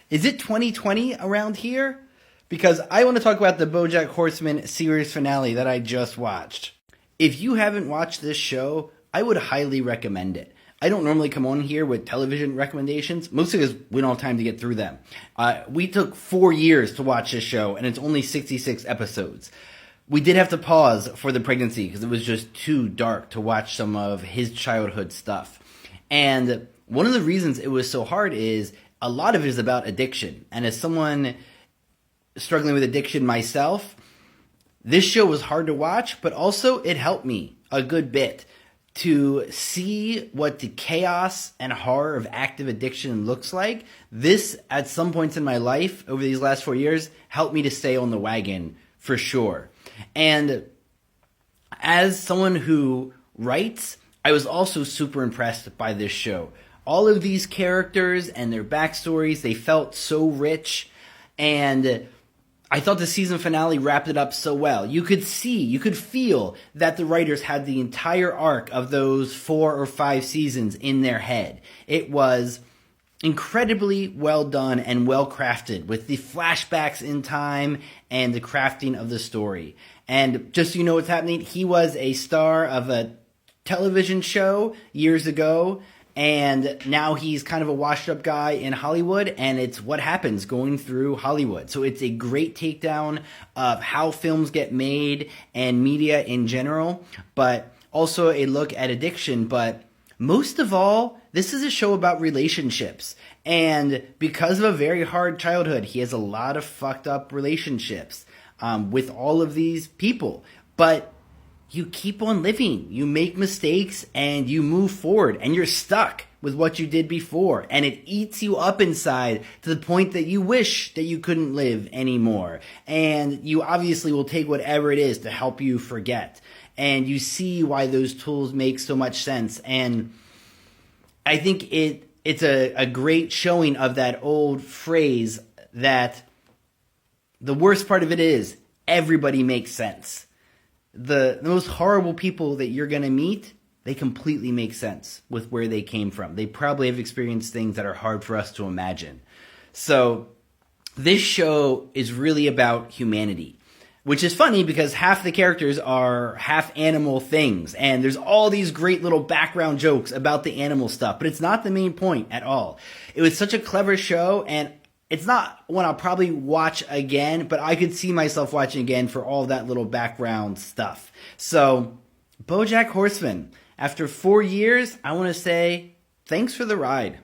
Is it 2020 around here? Because I want to talk about the Bojack Horseman series finale that I just watched. If you haven't watched this show, I would highly recommend it. I don't normally come on here with television recommendations, mostly because we don't have time to get through them. We took 4 years to watch this show, and it's only 66 episodes. We did have to pause for the pregnancy because it was just too dark to watch some of his childhood stuff. And one of the reasons it was so hard is a lot of it is about addiction. And as someone struggling with addiction myself, this show was hard to watch, but also it helped me a good bit to see what the chaos and horror of active addiction looks like. This, at some points in my life over these last 4 years, helped me to stay on the wagon for sure. And as someone who writes, I was also super impressed by this show. All of these characters and their backstories, they felt so rich, and I thought the season finale wrapped it up so well. You could feel that the writers had the entire arc of those 4 or 5 seasons in their head. It was incredibly well done and well crafted with the flashbacks in time and the crafting of the story. And just so you know what's happening, he was a star of a television show years ago, and now he's kind of a washed up guy in Hollywood, and it's what happens going through Hollywood. So it's a great takedown of how films get made and media in general, but also a look at addiction. But most of all, this is a show about relationships. And because of a very hard childhood, he has a lot of fucked up relationships with all of these people. But you keep on living. You make mistakes and you move forward, and you're stuck with what you did before. And it eats you up inside to the point that you wish that you couldn't live anymore. And you obviously will take whatever it is to help you forget. And you see why those tools make so much sense. And I think it's a great showing of that old phrase that the worst part of it is everybody makes sense. The most horrible people that you're going to meet, they completely make sense with where they came from. They probably have experienced things that are hard for us to imagine. So this show is really about humanity, which is funny because half the characters are half animal things. And there's all these great little background jokes about the animal stuff, but it's not the main point at all. It was such a clever show, and it's not one I'll probably watch again, but I could see myself watching again for all that little background stuff. So, Bojack Horseman, after 4 years, I want to say thanks for the ride.